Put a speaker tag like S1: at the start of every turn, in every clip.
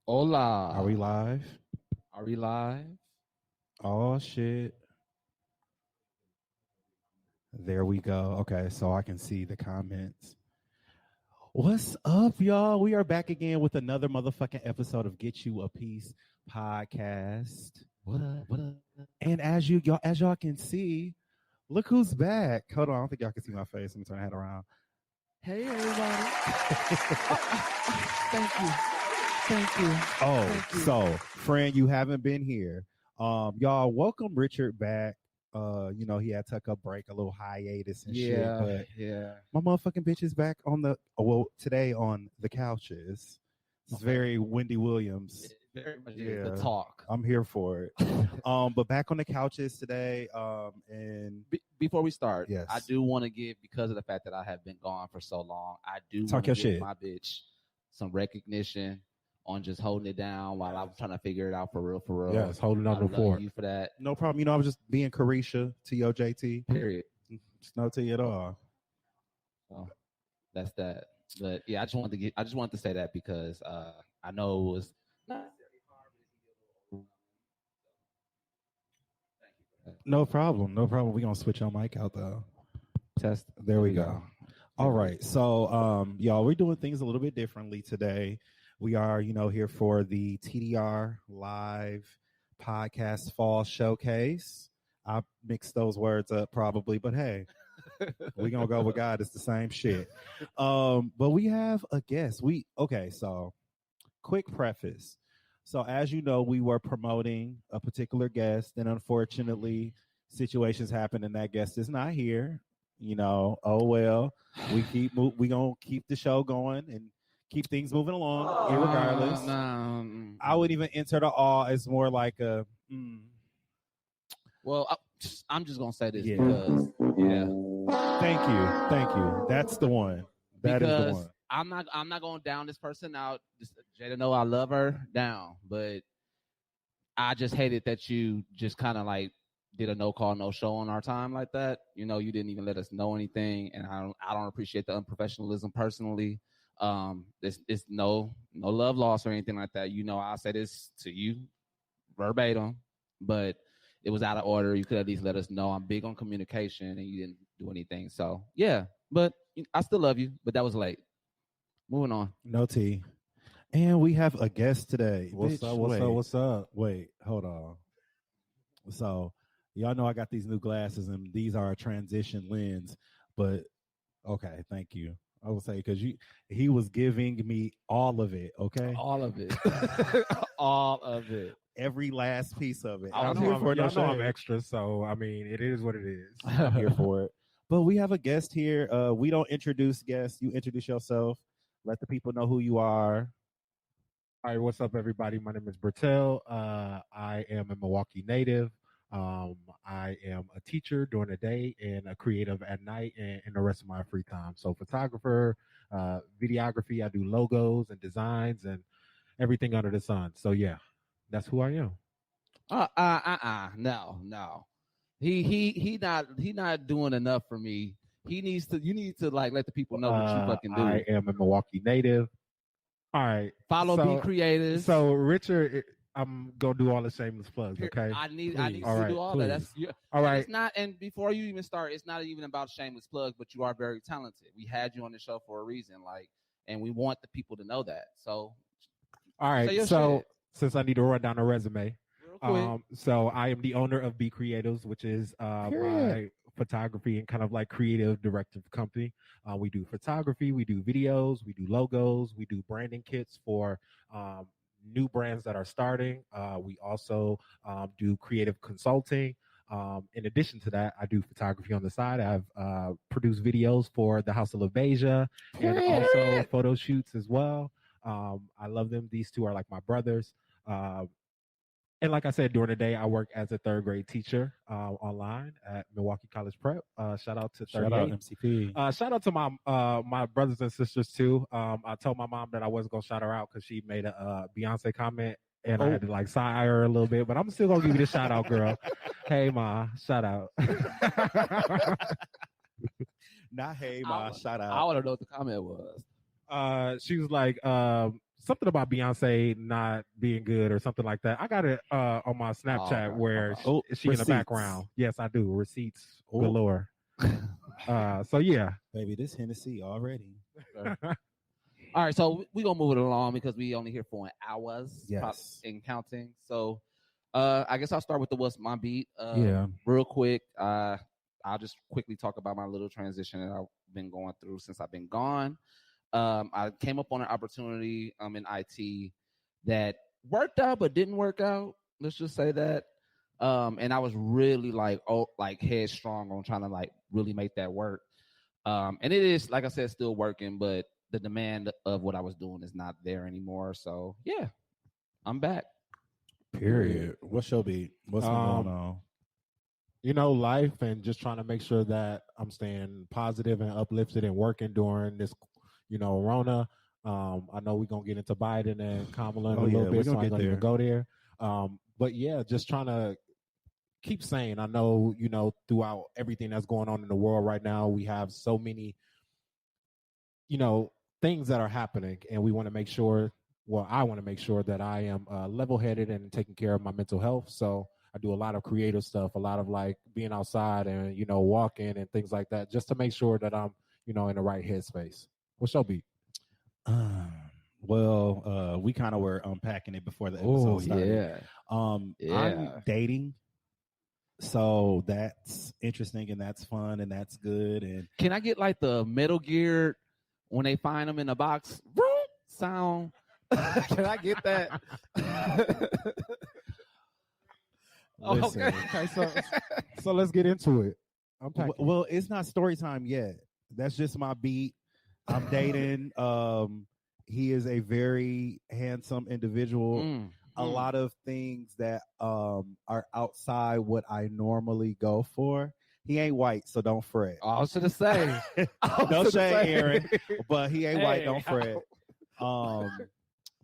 S1: Hola.
S2: Are we live?
S1: Are we live?
S2: Oh, shit. There we go. Okay, so I can see the comments. What's up, y'all? We are back again with another motherfucking episode of Get You a Piece podcast.
S1: What up? What up?
S2: And as y'all can see, look who's back. Hold on, I don't think y'all can see my face. Let me turn my head around. Hey, everybody.
S1: Thank you. Thank you.
S2: Oh,
S1: Thank you.
S2: so friend, you haven't been here. Y'all welcome Richard back. He had took a break, a little hiatus and shit. But
S1: yeah.
S2: my motherfucking bitch is back on today on the couches. It's very Wendy Williams.
S1: Very much the talk.
S2: I'm here for it. But back on the couches today. And
S1: before we start,
S2: yes.
S1: I do want to give, because of the fact that I have been gone for so long, I do
S2: Talk
S1: want
S2: your
S1: to give
S2: shit.
S1: my bitch some recognition on just holding it down while I was trying to figure it out for real.
S3: Yes, holding on
S1: I
S3: the
S1: love
S3: fort.
S1: you for that.
S2: No problem. I was just being Carisha to your JT.
S1: Period.
S2: It's no to you at all.
S1: So that's that. But yeah, I just wanted to say that because I know it was not necessarily hard, but thank you for that.
S2: No problem. We're gonna switch your mic out though.
S1: Test.
S2: There we go. All right. So y'all, we're doing things a little bit differently today. We are, here for the TDR live podcast fall showcase. I mixed those words up probably, but hey, we're gonna go with God. It's the same shit. But we have a guest. So quick preface. So as you know, we were promoting a particular guest, and unfortunately, situations happened, and that guest is not here. Oh well. We gonna keep the show going and keep things moving along, irregardless. I would even enter the awe as more like a.
S1: Well, I'm just gonna say this
S2: because Thank you. That's the one. That is the one.
S1: I'm not going down this person out. Just Jada know I love her down, but I just hated that you just kind of like did a no call, no show on our time like that. You didn't even let us know anything, and I don't appreciate the unprofessionalism personally. It's no love loss or anything like that. I say this to you verbatim, but it was out of order. You could at least let us know. I'm big on communication, and you didn't do anything. So yeah, but I still love you, but that was late. Moving on.
S2: No tea. And we have a guest today.
S3: What's up?
S2: Wait, hold on. So y'all know I got these new glasses, and these are a transition lens. But okay, thank you. I would say because he was giving me all of it. Okay,
S1: all of it, all of it,
S2: every last piece of it.
S3: I'm here for it. Y'all know I'm extra, so I mean, it is what it is.
S2: I'm here for it. But we have a guest here. We don't introduce guests. You introduce yourself. Let the people know who you are.
S3: All right, what's up, everybody? My name is Bertel. I am a Milwaukee native. I am a teacher during the day and a creative at night and the rest of my free time. So photographer, videography, I do logos and designs and everything under the sun. So yeah, that's who I am.
S1: No. He not doing enough for me. You need to like let the people know what you fucking do.
S3: I am a Milwaukee native. All right.
S1: Follow Be Creators.
S3: So Richard, I'm gonna do all the shameless plugs, okay?
S1: I need to do all that. That's
S3: all right.
S1: It's not, and before you even start, it's not even about shameless plugs, but you are very talented. We had you on the show for a reason, and we want the people to know that. So
S3: all right. So since I need to run down a resume. So I am the owner of Be Creatives, which is my photography and kind of like creative directive company. We do photography, we do videos, we do logos, we do branding kits for new brands that are starting. We also do creative consulting. In addition to that, I do photography on the side. I've produced videos for the House of LaBeija and also photo shoots as well. I love them. These two are like my brothers. And like I said, during the day, I work as a third grade teacher online at Milwaukee College Prep. Shout out to 38.
S2: Shout out MCP.
S3: Shout out to my brothers and sisters too. I told my mom that I wasn't gonna shout her out because she made a Beyonce comment, and I had to like side her a little bit. But I'm still gonna give you the shout out, girl. Hey ma, shout out.
S2: Not hey ma, shout out.
S1: I want to know what the comment was.
S3: She was like, something about Beyonce not being good or something like that. I got it on my Snapchat where she in the background. Yes, I do. Receipts galore. So yeah,
S2: baby, this Hennessy already.
S1: All right, so we're gonna move it along because we only here for an hour in counting. So I guess I'll start with the what's my beat. Real quick. I'll just quickly talk about my little transition that I've been going through since I've been gone. I came up on an opportunity in IT that worked out but didn't work out. Let's just say that. And I was really like headstrong on trying to like really make that work. And it is, like I said, still working, but the demand of what I was doing is not there anymore. So yeah, I'm back.
S2: Period. What's your beat? What's going on?
S3: Life and just trying to make sure that I'm staying positive and uplifted and working during this, Rona. I know we're going to get into Biden and Kamala in a little bit, so I'm going to go there. But yeah, just trying to keep saying, I know, throughout everything that's going on in the world right now, we have so many, things that are happening, and we want to make sure, I want to make sure that I am level-headed and taking care of my mental health. So I do a lot of creative stuff, a lot of like being outside and, walking and things like that, just to make sure that I'm, in the right headspace. What's your beat?
S2: We kind of were unpacking it before the episode started. I'm dating. So that's interesting and that's fun and that's good. And
S1: can I get like the Metal Gear when they find them in the box sound? Can I get that?
S3: Okay, so let's get into it.
S2: Well, it's not story time yet. That's just my beat. I'm dating. He is a very handsome individual. A lot of things that are outside what I normally go for. He ain't white, so don't fret.
S1: I was gonna say,
S2: no shade, Aaron, but he ain't white. Don't fret.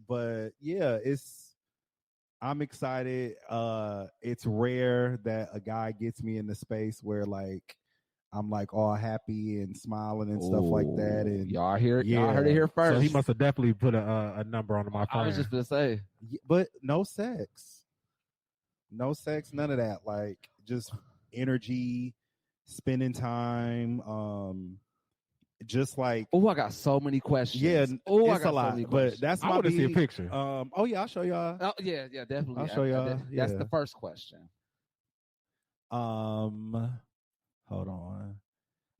S2: But yeah, I'm excited. It's rare that a guy gets me in the space where like I'm like all happy and smiling and stuff like that. And
S1: y'all heard it here first.
S3: So he must have definitely put a number on my phone.
S1: I was just gonna say,
S2: but no sex, none of that. Like just energy, spending time. Just like
S1: I got so many questions.
S2: Yeah, it's a lot, but that's my.
S3: I want to see a picture.
S2: I'll show y'all.
S1: Oh, yeah, definitely.
S2: I'll show y'all.
S1: That's the first question.
S2: Hold on,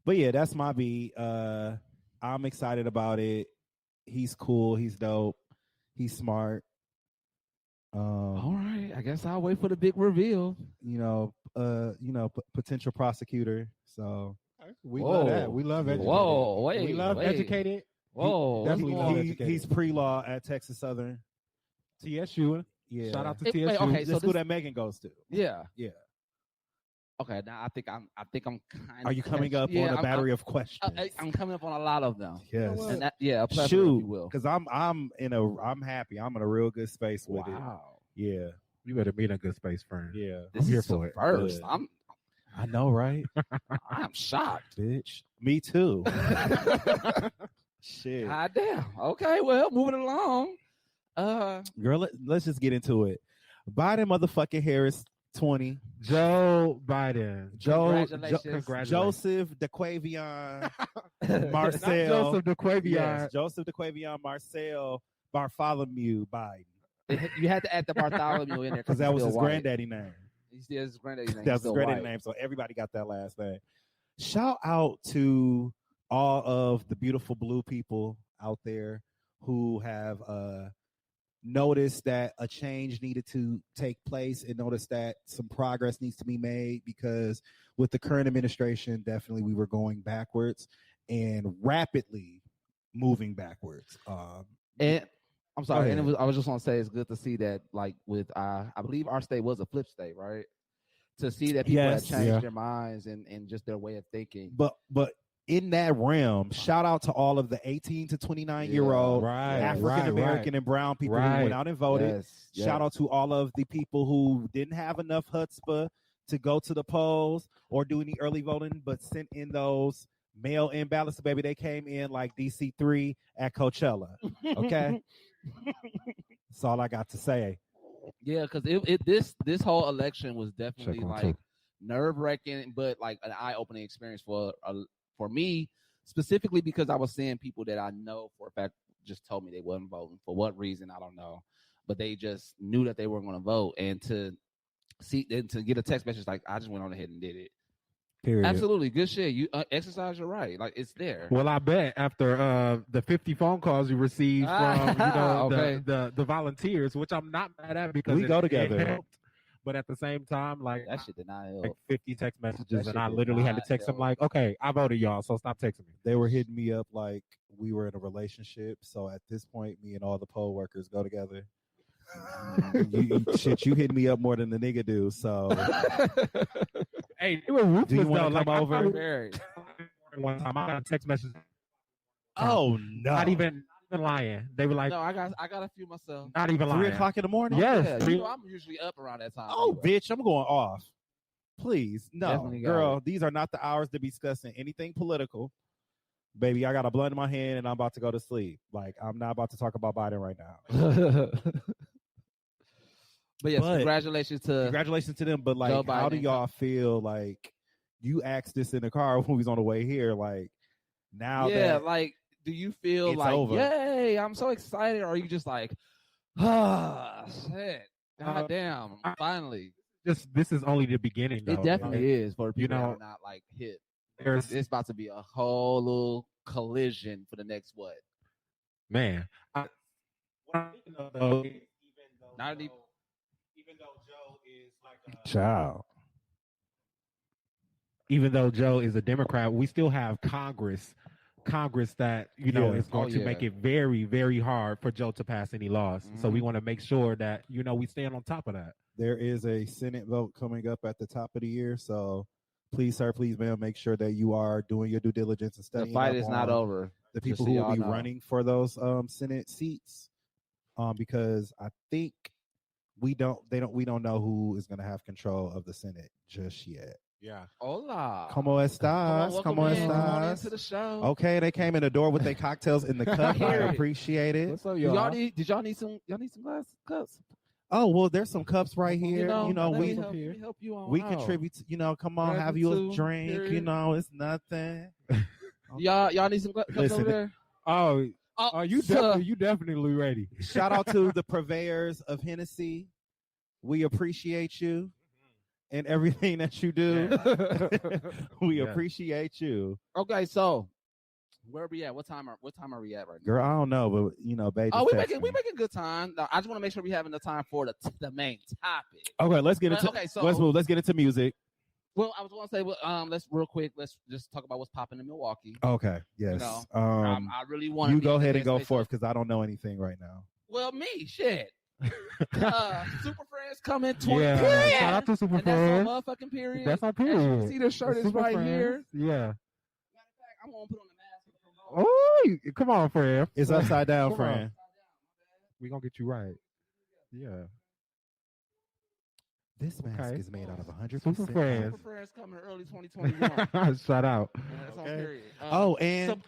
S2: but yeah, that's my beat. I'm excited about it. He's cool. He's dope. He's smart.
S1: All right, I guess I'll wait for the big reveal.
S2: Potential prosecutor. So.
S3: We love that. We love educated. We love educated.
S2: He's pre-law at Texas Southern.
S3: TSU.
S2: Yeah.
S3: Shout out to TSU.
S2: Okay, the school that Megan goes to.
S1: Yeah.
S2: Yeah.
S1: Okay, now I think I'm kind of.
S2: Are you coming up on a battery of questions?
S1: I'm coming up on a lot of them.
S2: Yes.
S1: And a plethora, if
S2: shoot,
S1: you will.
S2: because I'm happy. I'm in a real good space with it. Yeah.
S3: You better be in a good space, friend.
S2: Yeah.
S1: This
S3: I'm here
S1: is
S3: for it.
S1: First,
S2: Good. I know, right?
S1: I'm shocked,
S2: bitch. Me too. Shit.
S1: God damn. Okay, well, moving along.
S2: Girl, let's just get into it. Biden motherfucking Harris 20.
S3: Joe Biden.
S1: Congratulations.
S2: Joseph DeQuavion Marcel.
S3: Not Joseph DeQuavion.
S2: Yes, Joseph DeQuavion Marcel Bartholomew Biden.
S1: You had to add the Bartholomew in there
S2: because that was his granddaddy name.
S1: His granddaddy name.
S2: That's his granddaddy name, so everybody got that last name. Shout out to all of the beautiful blue people out there who have noticed that a change needed to take place and noticed that some progress needs to be made, because with the current administration, definitely we were going backwards and rapidly moving backwards.
S1: And I'm sorry, and I was just want to say it's good to see that, like with I believe our state was a flip state, right? To see that people have changed their minds and just their way of thinking.
S2: But in that realm, shout out to all of the 18 to 29-year-old African American and brown people who went out and voted.
S1: Yes.
S2: Shout out to all of the people who didn't have enough chutzpah to go to the polls or do any early voting, but sent in those mail-in ballots. Baby, they came in like DC3 at Coachella. Okay. That's all I got to say.
S1: Yeah, because this whole election was definitely like nerve-wracking, but like an eye-opening experience for me specifically, because I was seeing people that I know for a fact just told me they wasn't voting. For what reason, I don't know, but they just knew that they weren't going to vote, and to get a text message like, I just went on ahead and did it.
S2: Period.
S1: Absolutely, good shit. You exercise your right, like it's there.
S3: Well, I bet after the 50 phone calls you received from the volunteers, which I'm not mad at because
S2: we go together.
S3: It helped, but at the same time, like
S1: that shit did not help.
S3: Like 50 text messages, and I literally had to text them like, "Okay, I voted, y'all, so stop texting me."
S2: They were hitting me up like we were in a relationship. So at this point, me and all the poll workers go together. You hitting me up more than the nigga do. So
S3: hey, they were ruthless.
S2: Do you want to
S3: come
S2: over?
S3: One time I got a text message.
S2: Oh no!
S3: Not even lying. They were like,
S1: "No, I got a few myself."
S3: Not even lying.
S2: 3 o'clock in the morning.
S3: Yes,
S1: yeah, I'm usually up around that time.
S2: Oh, anyway. Bitch, I'm going off. Please, no, girl. These are not the hours to be discussing anything political. Baby, I got a blunt in my hand and I'm about to go to sleep. Like, I'm not about to talk about Biden right now.
S1: But yes, congratulations to
S2: them. But like, how do y'all feel? Like, you asked this in the car when we was on the way here. Like, now,
S1: like, do you feel like, over. Yay, I'm so excited, or are you just like, shit, goddamn, finally?
S3: This is only the beginning. Though,
S1: it definitely is for people that are not like hit. It's about to be a whole little collision for the next what?
S3: Man,
S2: even though Joe is like a child.
S3: Even though Joe is a Democrat, we still have Congress that is going to make it very, very hard for Joe to pass any laws. Mm-hmm. So we want to make sure that we stand on top of that.
S2: There is a Senate vote coming up at the top of the year, so please, sir, please, ma'am, make sure that you are doing your due diligence and studying.
S1: The fight is not over.
S2: The people who will be running for those Senate seats, because I think we don't know who is going to have control of the Senate just yet.
S3: Yeah.
S1: Hola.
S2: ¿Cómo estás?
S1: Come on into the show.
S2: Okay, they came in the door with their cocktails in the cup. I appreciate it.
S1: What's up, y'all? Did y'all need some cups?
S2: Oh, well, there's some cups right here. We
S1: help you on.
S2: We contribute. Come on, have you a drink. Period. It's nothing.
S1: Y'all need some cups over there.
S3: Oh, you definitely ready.
S2: Shout out to the purveyors of Hennessy. We appreciate you and everything that you do. We appreciate you.
S1: Okay, so where are we at? What time are we at right now?
S2: Girl, I don't know, but baby.
S1: Oh, we making good time. No, I just want to make sure we have enough time for the main topic.
S2: Okay, let's get into let's move. Let's get into music.
S1: Well, I was going to say, let's real quick. Let's just talk about what's popping in Milwaukee.
S2: Okay, yes.
S1: I really want
S2: you go ahead and go forth because I don't know anything right now.
S1: Well, me, shit. Super Friends coming 20.
S3: Yeah,
S1: period.
S3: Shout out to Super
S1: and
S3: Friends.
S1: That's our motherfucking period.
S3: That's our period.
S1: As you can see, the shirt is right
S3: Friends.
S1: here.
S3: Yeah.
S1: Matter of fact, I'm gonna put on the mask.
S3: Oh, come on, friend.
S2: It's upside down, friend.
S3: We gonna get you right. Yeah.
S2: This mask is made out of 100%.
S3: Super Friends
S1: coming early 2021.
S3: Shout out.
S1: Okay.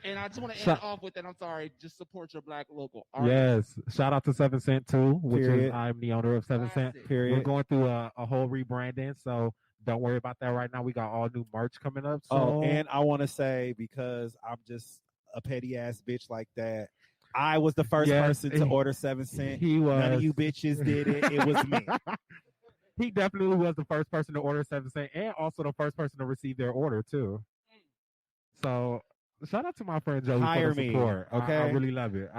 S2: And
S1: I just want to end off with that. I'm sorry. Just support your black local
S3: artists. Yes. Shout out to 7 Cent too, which is I'm the owner of 7 Cent.
S2: Period.
S3: We're going through a whole rebranding, so don't worry about that right now. We got all new merch coming up. So.
S2: Oh, and I want to say, because I'm just a petty ass bitch like that, I was the first person to order 7 Cent.
S3: He was.
S2: None of you bitches did it. It was me.
S3: He definitely was the first person to order 7 Cent and also the first person to receive their order too. So shout out to my friend Joey
S2: hire
S3: for the support.
S2: Me, okay?
S3: I really love it.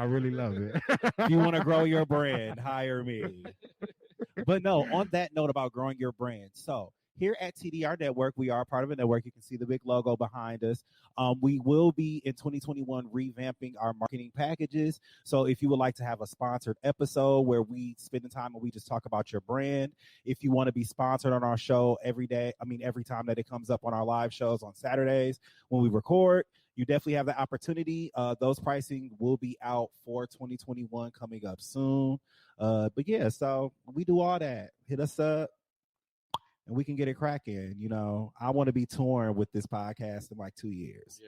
S2: If you want to grow your brand, hire me. But no, on that note about growing your brand. So here at TDR Network, we are part of a network. You can see the big logo behind us. We will be in 2021 revamping our marketing packages. So if you would like to have a sponsored episode where we spend the time and we just talk about your brand, if you want to be sponsored on our show every time that it comes up on our live shows on Saturdays when we record, you definitely have the opportunity. Those pricing will be out for 2021 coming up soon. But yeah, so we do all that. Hit us up. And we can get it cracking. I want to be touring with this podcast in like 2 years.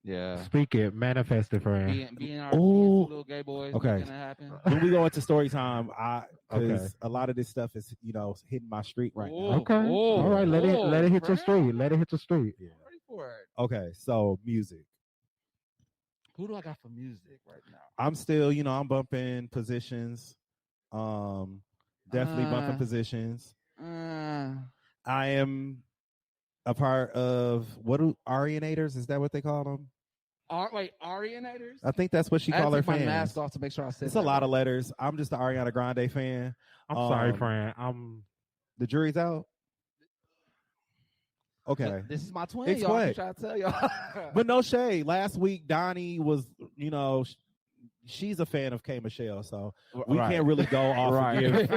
S1: Yeah.
S3: Speak it, manifest it, friend.
S1: Being our little gay boys.
S2: Okay.
S1: Making it happen.
S2: When we go into story time, because
S3: Okay.
S2: a lot of this stuff is hitting my street right now.
S3: Okay. All right. Let it hit your street. Let it hit your street.
S2: Yeah.
S1: I'm ready for it.
S2: Okay. So music.
S1: Who do I got for music right now?
S2: I'm still, I'm bumping positions. Definitely bumping positions. I am a part of Arianators? Is that what they call them?
S1: Arianators?
S2: I think that's what she called her fans.
S1: My mask off to make sure I said.
S2: It's a lot of letters. I'm just an Ariana Grande fan.
S3: I'm sorry, friend.
S2: The jury's out. Okay.
S1: This is my twin.
S2: It's
S1: y'all.
S2: what?
S1: I'm trying to tell y'all.
S2: But no shade. Last week, Donnie was, she's a fan of K. Michelle, so we can't really go off of give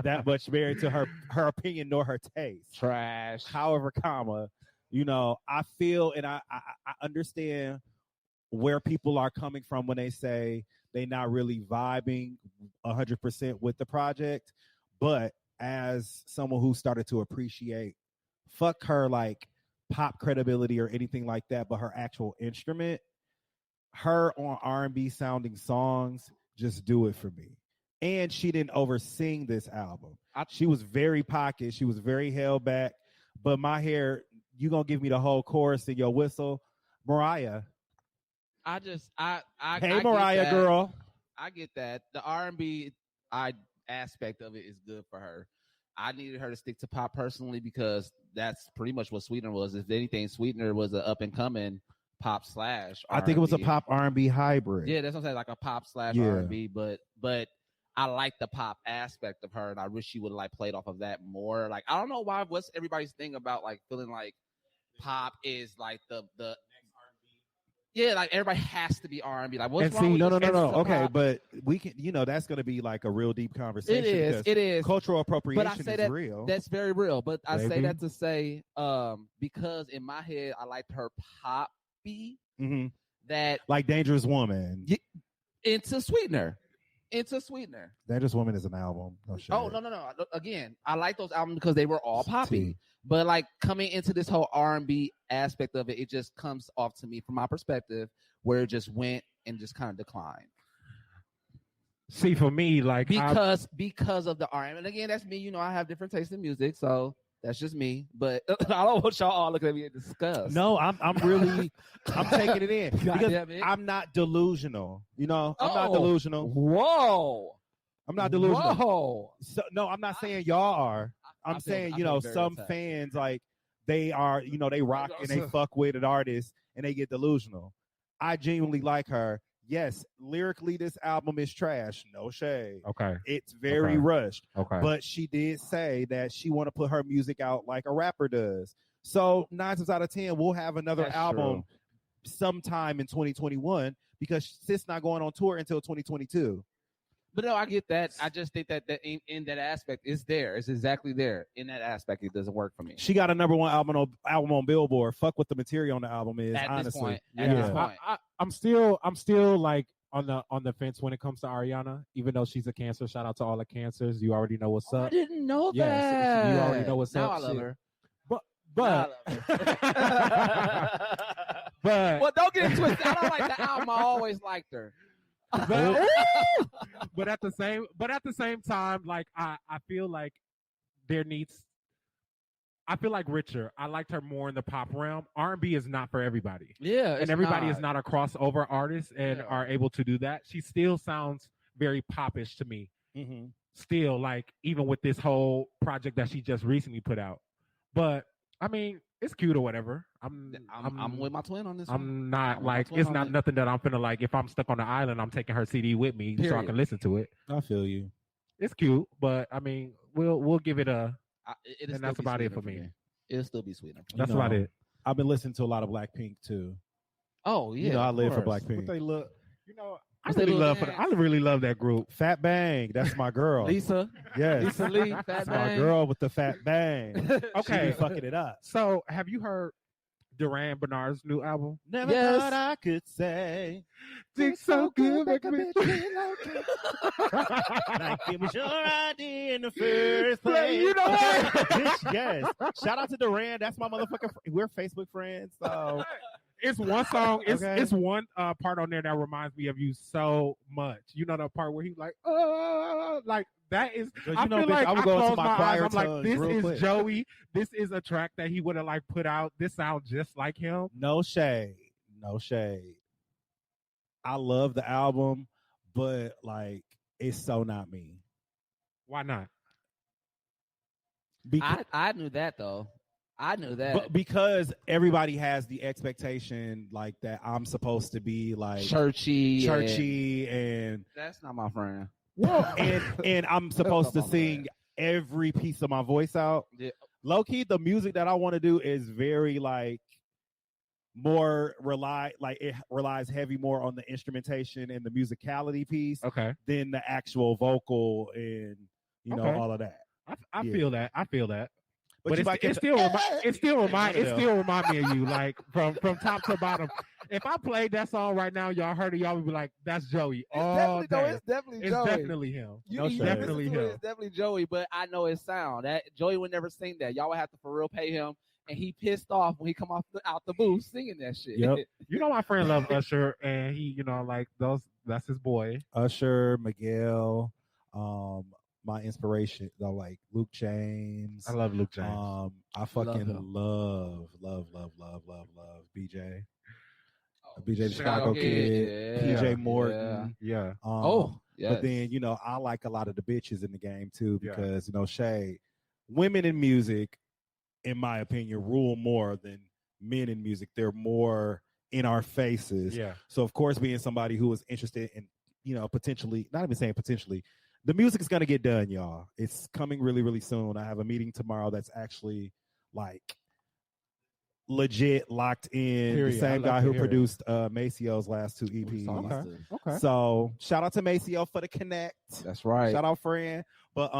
S2: that much merit to her opinion nor her taste.
S1: Trash.
S2: However, I feel and I understand where people are coming from when they say they're not really vibing 100% with the project. But as someone who started to appreciate, fuck her like pop credibility or anything like that, but her actual instrument, her on R&B sounding songs just do it for me. And she didn't oversing this album. She was very pocket. She was very held back. But my hair, you gonna give me the whole chorus in your whistle, Mariah.
S1: Hey,
S2: Mariah, girl.
S1: I get that. The R&B aspect of it is good for her. I needed her to stick to pop personally because that's pretty much what Sweetener was. If anything, Sweetener was an up and coming pop / R&B.
S2: I think it was a pop R&B hybrid.
S1: Yeah, that's what I'm saying, like a pop / R&B. But I like the pop aspect of her, and I wish she would have played off of that more. Like, I don't know what's everybody's thing about feeling like pop is like the yeah, like everybody has to be R&B. Like, what's wrong?
S2: No. Okay, pop? But we can, that's going to be like a real deep conversation.
S1: It is.
S2: Cultural appropriation
S1: is
S2: real.
S1: That's very real. But I say that to say, because in my head, I liked her poppy.
S2: Mm-hmm.
S1: That
S2: like Dangerous Woman.
S1: Into Sweetener.
S2: Dangerous Woman is an album. No shit.
S1: Oh, no. Again, I like those albums because they were all poppy. But coming into this whole R&B aspect of it, it just comes off to me from my perspective where it just went and just kind of declined.
S3: See, for me,
S1: because of the R&B, and again, that's me. I have different tastes in music, so that's just me. But I don't want y'all all looking at me and discuss.
S2: No, I'm really I'm taking it in because I'm not delusional. I'm not delusional.
S1: Whoa,
S2: I'm not delusional.
S1: Whoa.
S2: So, no, I'm not saying y'all are. I'm saying, some fans they are, they rock and they fuck with an artist and they get delusional. I genuinely like her. Yes, lyrically, this album is trash. No shade.
S3: Okay.
S2: It's very rushed.
S3: Okay.
S2: But she did say that she want to put her music out like a rapper does. So 9 times out of 10, we'll have another album sometime in 2021 because sis not going on tour until 2022.
S1: But no, I get that. I just think that in that aspect is there. It's exactly there. In that aspect, it doesn't work for me.
S2: She got a number 1 album on Billboard. Fuck what the material on the album is.
S1: At
S2: honestly,
S1: this point.
S3: I'm still like on the fence when it comes to Ariana. Even though she's a Cancer, shout out to all the Cancers. You already know what's up.
S1: I didn't know that.
S3: Yes, you already know what's
S1: now
S3: up.
S1: I love her.
S3: But
S1: well, don't get it twisted. I don't like the album. I always liked her.
S3: But at the same time, I feel like I feel like richer. I liked her more in the pop realm. R&B is not for everybody.
S1: Yeah,
S3: and everybody is not a crossover artist and are able to do that. She still sounds very popish to me.
S2: Mm-hmm.
S3: Still, even with this whole project that she just recently put out. But I mean, it's cute or whatever.
S1: I'm with my twin on this.
S3: I'm not it's not nothing that I'm finna if I'm stuck on the island, I'm taking her CD with me so I can listen to it.
S2: I feel you.
S3: It's cute, but I mean, we'll give it a. And that's about it for me.
S1: It'll still be Sweetener.
S3: That's about it.
S2: I've been listening to a lot of Blackpink too.
S1: Oh yeah,
S2: I live for Blackpink.
S3: But they look, I really love that group.
S2: Fat Bang, that's my girl.
S1: Lisa.
S2: Yes.
S1: Lisa Lee. Fat
S2: that's
S1: Bang.
S2: my girl with the fat bang.
S3: Okay.
S2: She be fucking it up.
S3: So have you heard Duran Bernard's new album?
S2: Never thought I could say
S3: think so good,
S2: make a bitch feel okay. Like it was your idea in the first place.
S3: You know what?
S2: Bitch, yes. Shout out to Duran. That's my motherfucker. We're Facebook friends. So
S3: It's one song. It's one part on there that reminds me of you so much. You know the part where he's like that is. I feel like I close my eyes. I'm like, this is Joey. This is a track that he would have like put out. This sounds just like him.
S2: No shade. I love the album, but like, it's so not me.
S3: Why not?
S1: I knew that though. I knew that.
S2: But because everybody has the expectation like that I'm supposed to be like churchy and
S1: that's not my friend.
S2: Well, and I'm supposed to sing every piece of my voice out.
S1: Yeah.
S2: Low key, the music that I want to do is very like it relies heavy more on the instrumentation and the musicality piece than the actual vocal and all of that.
S3: I feel that. But it still remind me of you, like from top to bottom. If I played that song right now, y'all heard it, y'all would be like, "That's Joey."
S1: It's definitely Joey.
S3: Definitely him.
S1: It's definitely Joey. But I know his sound. That Joey would never sing that. Y'all would have to for real pay him. And he pissed off when he come out the booth singing that shit.
S2: Yep.
S3: You know my friend loved Usher, and he, like that's his boy.
S2: Usher, Miguel, my inspiration, like Luke James.
S3: I love Luke James.
S2: I fucking love BJ. BJ the Chicago Kid, PJ Morton.
S3: Yeah.
S2: But then, I like a lot of the bitches in the game too, because, Shay, women in music, in my opinion, rule more than men in music. They're more in our faces.
S3: Yeah.
S2: So of course, being somebody who is interested in, potentially, not even saying potentially, the music is going to get done, y'all. It's coming really, really soon. I have a meeting tomorrow that's actually like legit locked in. The same guy who produced Maceo's last 2 EPs.
S3: Okay.
S2: So shout out to Maceo for the connect.
S1: That's right.
S2: Shout out, friend. But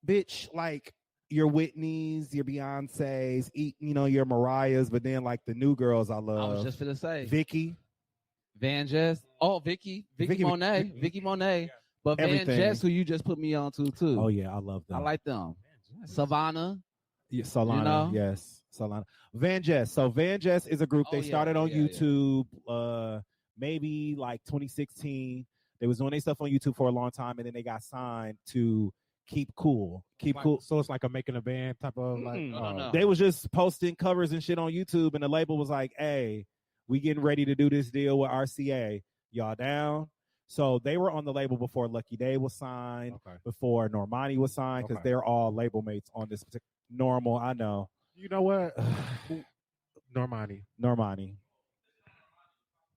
S2: bitch, like your Whitneys, your Beyonces, your Mariahs, but then like the new girls I love.
S1: I was just gonna say
S2: Vicky.
S1: Van Jess. Oh, Vicky Monet. Vicky Monet. Yeah. But Van Jess, who you just put me on to too.
S2: Oh yeah, I love them.
S1: I like them. Savannah.
S2: Yeah, Solana. Yes. Solana. Van Jess. So Van Jess is a group they started on YouTube maybe like 2016. They was doing their stuff on YouTube for a long time, and then they got signed to Keep Cool. Cool.
S3: So it's like a making a band type of like.
S1: No.
S2: They was just posting covers and shit on YouTube, and the label was like, "Hey, we getting ready to do this deal with RCA. Y'all down?" So they were on the label before Lucky Day was signed, before Normani was signed, because they're all label mates on this particular. Normal, I know.
S3: You know what? Normani.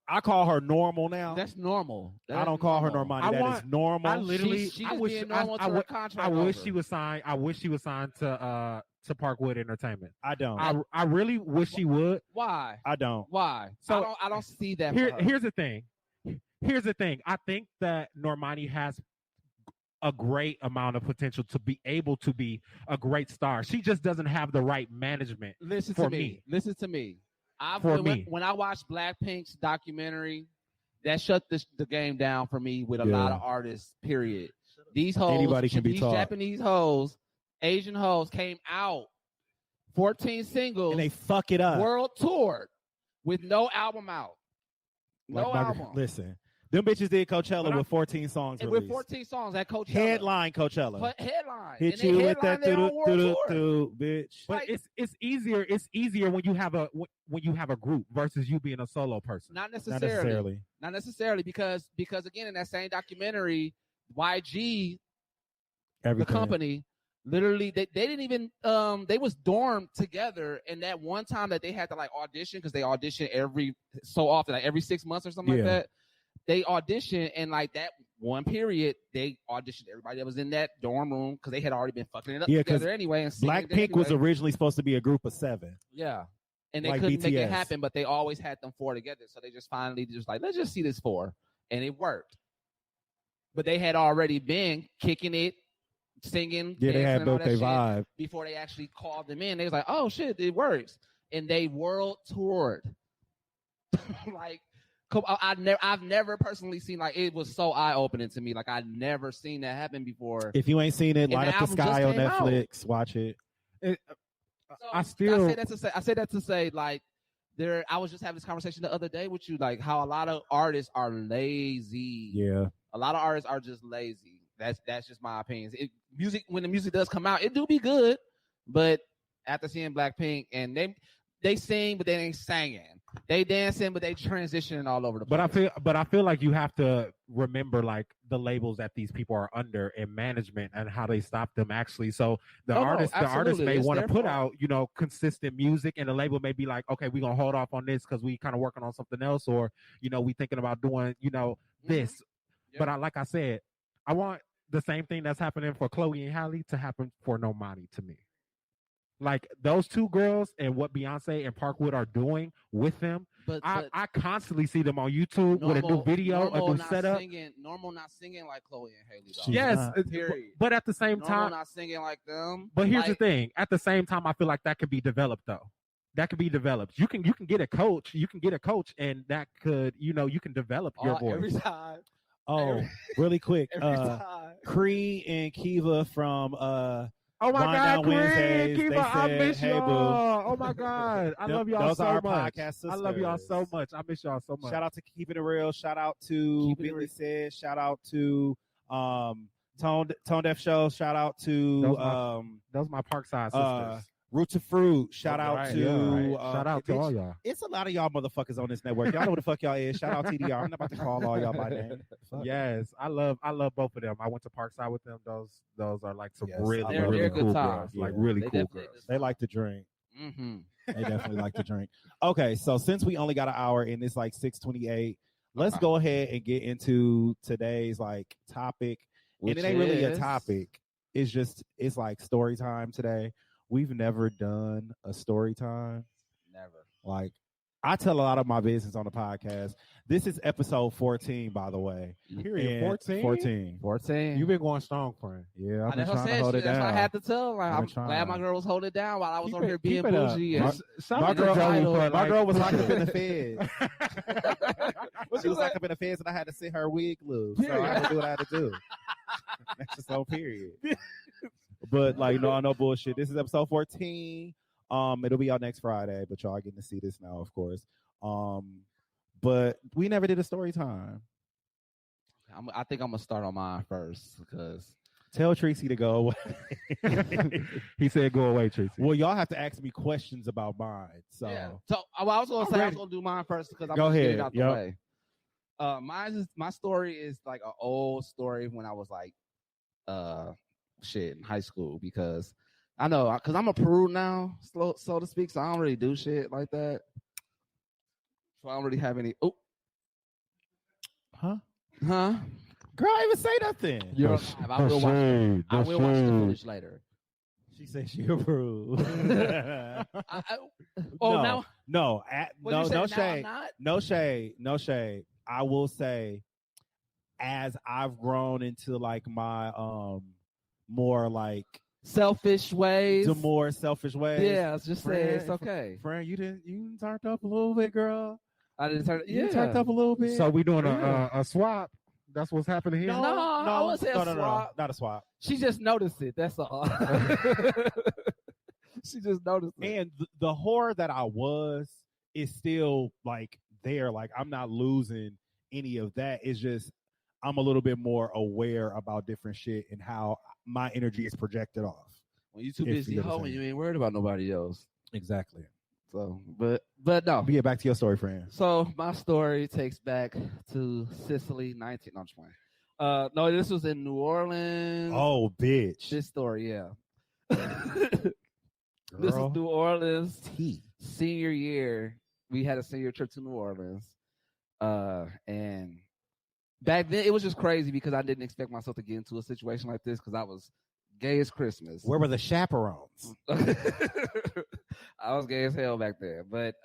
S2: I call her normal now.
S1: That's normal.
S2: I don't call her Normani. That is normal.
S3: I literally,
S1: I
S3: wish she was signed. I wish she was signed to Parkwood Entertainment.
S2: I don't.
S3: I really wish she would.
S1: Why?
S2: I don't.
S1: Why?
S3: So
S1: I don't see that.
S3: Here's the thing. I think that Normani has a great amount of potential to be able to be a great star. She just doesn't have the right management.
S1: Listen to me. When I watched Blackpink's documentary, that shut the game down for me with a lot of artists, period. These hoes,
S2: anybody can be taught.
S1: Japanese hoes, Asian hoes came out, 14 singles,
S2: and they fuck it up.
S1: World toured with no album out. No album.
S2: Listen. Them bitches did Coachella with 14 songs released.
S1: With 14 songs at Coachella.
S2: Headline Coachella.
S1: Headline.
S2: Hit you with that bitch.
S3: But it's easier when you have a group versus you being a solo person.
S1: Not necessarily because again, in that same documentary, YG, the company, literally they didn't even they was dormed together, and that one time that they had to like audition, because they audition every so often, like every 6 months or something like that. They auditioned, and like that one period, they auditioned everybody that was in that dorm room because they had already been fucking it up together anyway. And
S2: Blackpink was originally supposed to be a group of 7.
S1: Yeah, and they couldn't make it happen, but they always had them 4 together. So they just finally like, let's just see this 4, and it worked. But they had already been kicking it, singing.
S2: Yeah, they had built their vibe
S1: before they actually called them in. They was like, oh shit, it works, and they world toured. Like. I've never personally seen, like, it was so eye opening to me. Like, I'd never seen that happen before.
S2: If you ain't seen it, Light Up the Sky on Netflix. Watch it.
S3: I say
S1: that to say like I was just having this conversation the other day with you, like how a lot of artists are lazy.
S2: Yeah.
S1: A lot of artists are just lazy. That's just my opinion. When the music does come out, it do be good, but after seeing Blackpink and they sing, but they ain't singing. They dancing, but they transitioning all over the place.
S3: But I feel like you have to remember like the labels that these people are under and management and how they stop them actually. So the artist may want to put out, consistent music, and the label may be like, okay, we're gonna hold off on this because we kind of working on something else, or we thinking about doing, this. Yep. But like I said, I want the same thing that's happening for Chloe and Halle to happen for Normani to me. Like those two girls and what Beyonce and Parkwood are doing with them, but I constantly see them on YouTube with a new video, a new setup.
S1: Normal not singing like Chloe and Halle.
S2: Though.
S3: Yes,
S1: period.
S3: But at the same time,
S1: not singing like them.
S3: But here's the thing: at the same time, I feel like that could be developed, though. That could be developed. You can get a coach. You can get a coach, and that could you can develop your voice
S1: every time.
S2: Oh, really quick. Cree and Kiva from
S3: oh my God,
S2: Wednesdays,
S3: Kiva, I miss
S2: hey,
S3: y'all. Oh my God, I love y'all so much.
S2: I
S3: love y'all so much. I miss y'all so much.
S2: Shout out to Keeping It Real. Shout out to Billy Said. Shout out to Tone Deaf Show. Shout out to
S3: those my Parkside sisters.
S2: Root to Fruit. Shout out to
S3: shout out to all y'all.
S2: It's a lot of y'all motherfuckers on this network. Y'all know what the fuck y'all is. Shout out TDR. I'm not about to call all y'all by name.
S3: Yes, I love both of them. I went to Parkside with them. Those are like some really cool girls. Like really cool girls.
S2: They like to drink.
S1: Mm-hmm.
S2: They definitely like to drink. Okay, so since we only got an hour and it's like 6:28, let's go ahead and get into today's like topic. And it ain't really a topic. It's like story time today. We've never done a story time.
S1: Never.
S2: Like, I tell a lot of my business on the podcast. This is episode 14, by the way.
S3: Period.
S2: 14.
S3: You've been going strong, friend.
S2: Yeah, I've been trying to hold it down.
S1: That's what I had to tell. Like, I'm glad my girl was holding it down while I was on here being bougie.
S2: My girl was locked up in the feds. She was locked up in the feds, and I had to sit her wig loose. So I had to do what I had to do. That's just so period. But like, no bullshit. This is episode 14. It'll be out next Friday, but y'all are getting to see this now, of course. But we never did a story time.
S1: I think I'm gonna start on mine first because
S2: tell Tracy to go away.
S3: He said, "Go away, Tracy."
S2: Well, y'all have to ask me questions about mine. So,
S1: I was gonna say I was gonna do mine first because I'm gonna get it out the way. My story is like an old story when I was like, in high school, because I know because I'm a prude now, so to speak. So I don't really do shit like that. So I don't really have any. Oh,
S2: huh?
S1: Girl, I even say nothing. I will watch the footage later.
S2: She said she a prude. No shade. I will say, as I've grown into like my more like
S1: selfish ways.
S2: The more selfish ways.
S1: Yeah, just say it's okay.
S2: Friend, you turned up a little bit, girl.
S1: I didn't turn.
S2: You turned up a little bit.
S3: So we doing a swap. That's what's happening here.
S1: No, I wouldn't say a swap.
S2: No, not a swap.
S1: She just noticed it. That's all. She just noticed it.
S2: And the whore that I was is still like there. Like I'm not losing any of that. It's just I'm a little bit more aware about different shit and how my energy is projected off.
S1: When you too busy hoeing, you ain't worried about nobody else.
S2: Exactly.
S1: So, but no.
S2: Get back to your story, friend.
S1: So my story takes back to Sicily, 19. No, I'm just playing. No, this was in New Orleans.
S2: Oh, bitch.
S1: This story, yeah. This is New Orleans. Senior year. We had a senior trip to New Orleans. And back then, it was just crazy because I didn't expect myself to get into a situation like this because I was gay as Christmas.
S2: Where were the chaperones?
S1: I was gay as hell back there. But